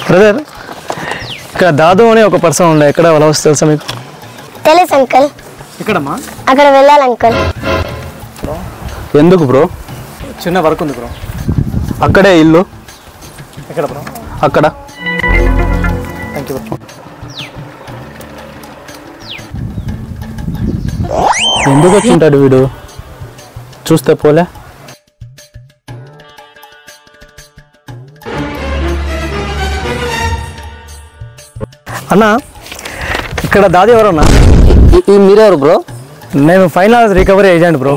Brother, ఇక్కడ దాదు అనే ఒక పర్సన్ ఉండే, ఎక్కడ వాళ్ళ హౌస్ తెలుసా మీకు? తెలుసు అంకుల్. ఎక్కడమ్మా? అక్కడ వెళ్ళాలి అంకుల్. ఎందుకు బ్రో? చిన్న వర్క్ ఉంది బ్రో. అక్కడే ఇల్లు. ఎక్కడ బ్రో? అక్కడ. Thank you bro. ఎందుకు వచ్చింటాడు వీడు? చూస్తే పోలే. అన్నా, ఇక్కడ దాది ఎవరన్నా? మీరెవరు బ్రో? నేను ఫైనాన్స్ రికవరీ ఏజెంట్ బ్రో.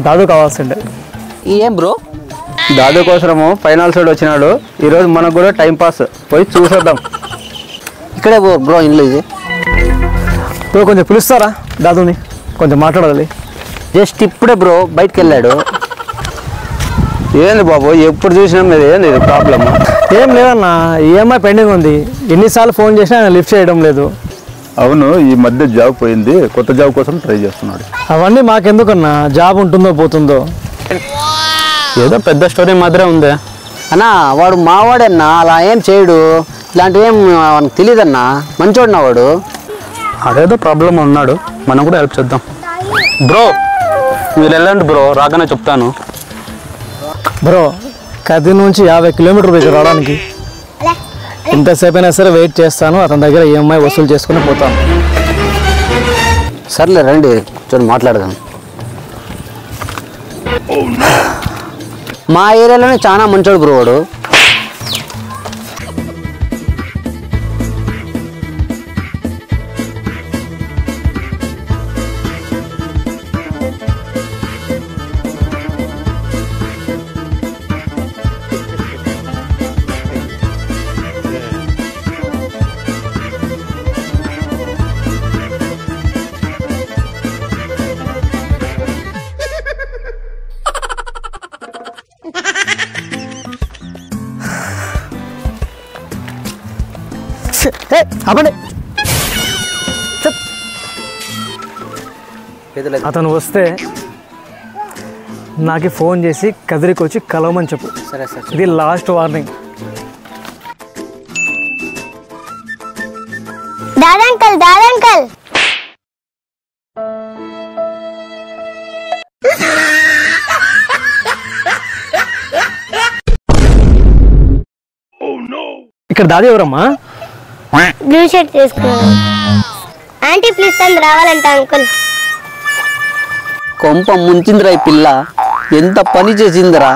దాదు కావాల్సిండే. ఏం బ్రో? దాదు కోసము ఫైనల్ సైడ్ వచ్చినాడు. ఈరోజు మనకు కూడా టైం పాస్, పోయి చూసేద్దాం. ఇక్కడే బ్రో ఇల్లు ఇది. బ్రో కొంచెం పిలుస్తారా దాదుని? కొంచెం మాట్లాడాలి. జస్ట్ ఇప్పుడే బ్రో బయటకు వెళ్ళాడు. ఏంది బాబు ఎప్పుడు చూసినా మీద ఏంది ఇది ప్రాబ్లమ్? ఏం లేదన్నా, ఈఎంఐ పెండింగ్ ఉంది. ఎన్నిసార్లు ఫోన్ చేసినా ఆయన లిఫ్ట్ చేయడం లేదు. అవును, ఈ మధ్య జాబ్ పోయింది, కొత్త జాబ్ కోసం ట్రై చేస్తున్నాడు. అవన్నీ మాకెందుకన్నా, జాబ్ ఉంటుందో పోతుందో. ఏదో పెద్ద స్టోరీ మాత్రమే ఉంది అన్నా. వాడు మావాడన్నా, అలా ఏం చేయడు. ఇలాంటివి ఏం మనకు తెలియదన్నా, మంచోడన్నా వాడు. అదేదో ప్రాబ్లం ఉన్నాడు, మనం కూడా హెల్ప్ చేద్దాం. బ్రో మీరు వెళ్ళండి బ్రో, రాగానే చెప్తాను. బ్రో కది నుంచి 50 కిలోమీటర్లు దగ్గర రావడానికి ఎంతసేపు అయినా సరే వెయిట్ చేస్తాను. అతని దగ్గర ఈఎంఐ వసూలు చేసుకుని పోతాను. సర్లే రండి, చూడండి మాట్లాడదాం. మా ఏరియాలోనే చాలా మంచోడు బ్రో వాడు. అవ్వండి. అతను వస్తే నాకు ఫోన్ చేసి కదిరికి వచ్చి కలవమని చెప్పు. సరే సార్. ఇది లాస్ట్ వార్నింగ్. దాదంకల్ దాదంకల్. ఇక్కడ దాది ఎవరమ్మా? బ్లూ షర్ట్ తీసుకున్నాను. ఆంటీ ప్లీజ్ తను రావాలంట అంకుల్. కొంప ముంచిందిరా ఈ పిల్ల, ఎంత పని చేసిందిరా.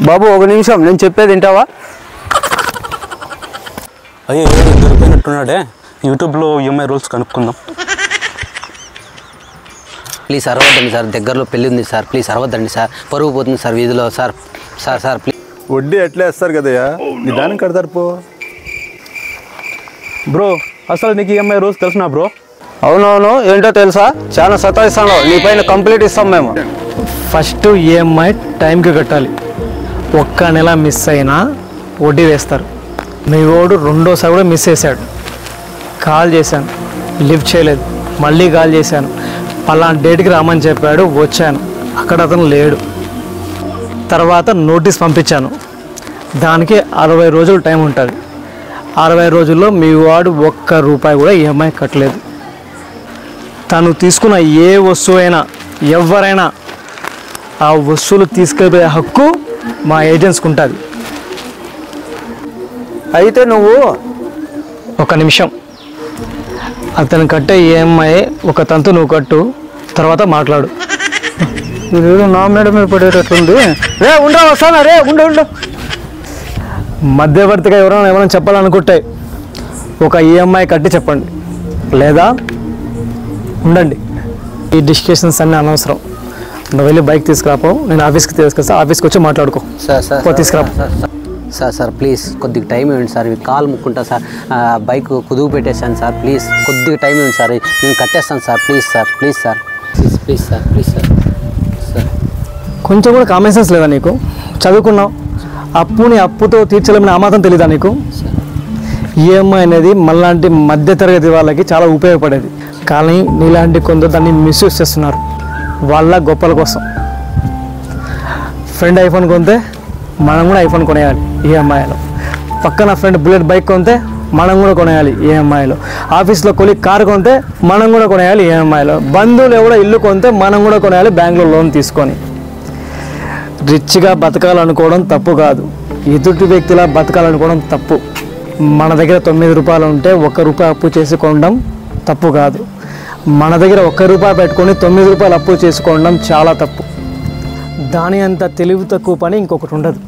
బాబు ఒక నిమిషం, నేను చెప్పేది వింటావా? అయ్యో దొరికినట్టున్నాడే, యూట్యూబ్లో ఈఎంఐ రూల్స్ కనుక్కుందాం. ప్లీజ్ అరవద్దండి సార్, దగ్గరలో పెళ్ళి ఉంది సార్, ప్లీజ్ అరవద్దండి సార్, పరుగు పోతుంది సార్ వీధిలో సార్. Sir sir please. వడ్డీ ఎట్లా వేస్తారు కదయ్యా, నిదానం కడతారు పో. బ్రో అసలు నీకు ఈఎంఐ రూల్స్ తెలుసునా బ్రో? అవునవును, ఏంటో తెలుసా, చాలా సతాయిస్తాను. నీ పైన కంప్లీట్ ఇస్తాం మేము. ఫస్ట్ ఈఎంఐ టైంకి కట్టాలి. ఒక్క నెల మిస్ అయినా వడ్డీ వేస్తారు. మీ వాడు రెండోసారి కూడా మిస్ చేశాడు. కాల్ చేశాను, లిఫ్ట్ చేయలేదు. మళ్ళీ కాల్ చేశాను, పలానా డేట్కి రామని చెప్పాడు, వచ్చాను, అక్కడ అతను లేడు. తర్వాత నోటీస్ పంపించాను. దానికి 60 రోజులు టైం ఉంటుంది. 60 రోజుల్లో మీ వాడు ₹1 కూడా ఈఎంఐ కట్టలేదు. తను తీసుకున్న ఏ వస్తువు అయినా ఎవరైనా ఆ వస్తువులు తీసుకెళ్ళే హక్కు మా ఏజెంట్స్కి ఉంటుంది. అయితే నువ్వు ఒక నిమిషం, అతను కట్టే ఈఎంఐ ఒక తంతు నువ్వు కట్టు, తర్వాత మాట్లాడు. ఇదేదో నా మేడ మీద పడేటట్టుంది. రే ఉండరా, వస్తానా రే, ఉండు. మధ్యవర్తిగా ఎవరైనా చెప్పాలనుకుంటే ఒక ఈఎంఐ కట్టి చెప్పండి, లేదా ఉండండి. ఈ డిస్కషన్స్ అన్నీ అనవసరం. నువ్వు వెళ్ళి బైక్ తీసుకురాపో, నేను ఆఫీస్కి తీసుకొస్తా, ఆఫీస్కి వచ్చి మాట్లాడుకో. సార్ తీసుకురా సార్ ప్లీజ్ కొద్దిగా టైం ఇవ్వండి సార్. కాల్ ముక్కుంటా సార్, బైక్ కుదుగు పెట్టేశాను సార్, ప్లీజ్ కొద్దిగా టైం ఇవ్వండి సార్, నేను కట్టేస్తాను sir. Please sir, please sir, please sir, please sir. కొంచెం కూడా కామన్ సెన్స్ లేదా నీకు? చదువుకున్నావు, అప్పుని అప్పుతో తీర్చలేమని ఆ మాత్రం తెలీదా నీకు? ఈఎంఐ అనేది మళ్ళాంటి మధ్యతరగతి వాళ్ళకి చాలా ఉపయోగపడేది. కానీ నీలాంటి కొందరు దాన్ని మిస్యూజ్ చేస్తున్నారు వాళ్ళ గొప్పల కోసం. ఫ్రెండ్ ఐఫోన్ కొంటే మనం కూడా ఐఫోన్ కొనేయాలి ఈఎంఐలో. పక్కన ఫ్రెండ్ బుల్లెట్ బైక్ కొంటే మనం కూడా కొనేయాలి ఈఎంఐలో. ఆఫీస్లో కొలి కారు కొంటే మనం కూడా కొనేయాలి ఈఎంఐలో. బంధువులు ఎవడో ఇల్లు కొంటే మనం కూడా కొనేయాలి బ్యాంకులో లోన్ తీసుకొని. రిచ్గా బతకాలనుకోవడం తప్పు కాదు, ఎదుటి వ్యక్తిలా బతకాలనుకోవడం తప్పు. మన దగ్గర 9 రూపాయలు ఉంటే 1 రూపాయి అప్పు చేసి కొనడం తప్పు కాదు. మన దగ్గర 1 రూపాయి పెట్టుకొని 9 రూపాయలు అప్పు చేసుకోవడం చాలా తప్పు. దాని అంత తెలివి తక్కువ పని ఇంకొకటి ఉండదు.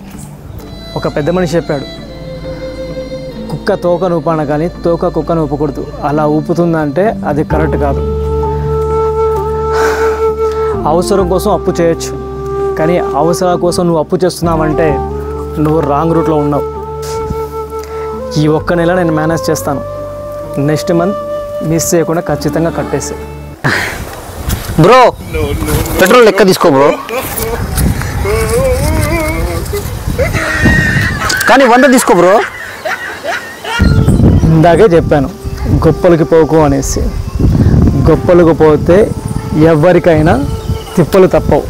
ఒక పెద్ద మనిషి చెప్పాడు, కుక్క తోకను ఊపాన కానీ తోక కుక్కను ఊపకూడదు. అలా ఊపుతుందంటే అది కరెక్ట్ కాదు. అవసరం కోసం అప్పు చేయొచ్చు, కానీ అవసరాల కోసం నువ్వు అప్పు చేస్తున్నావంటే నువ్వు రాంగ్ రూట్లో ఉన్నావు. ఈ 1 నెల నేను మేనేజ్ చేస్తాను, నెక్స్ట్ మంత్ మిస్ చేయకుండా ఖచ్చితంగా కట్టేసి. బ్రో పెట్రోల్ లెక్క తీసుకో బ్రో, కానీ 100 తీసుకో బ్రో. ఇందాకే చెప్పాను గొప్పలకి పోకు అనేసి. గొప్పలకు పోతే ఎవరికైనా తిప్పలు తప్పవు.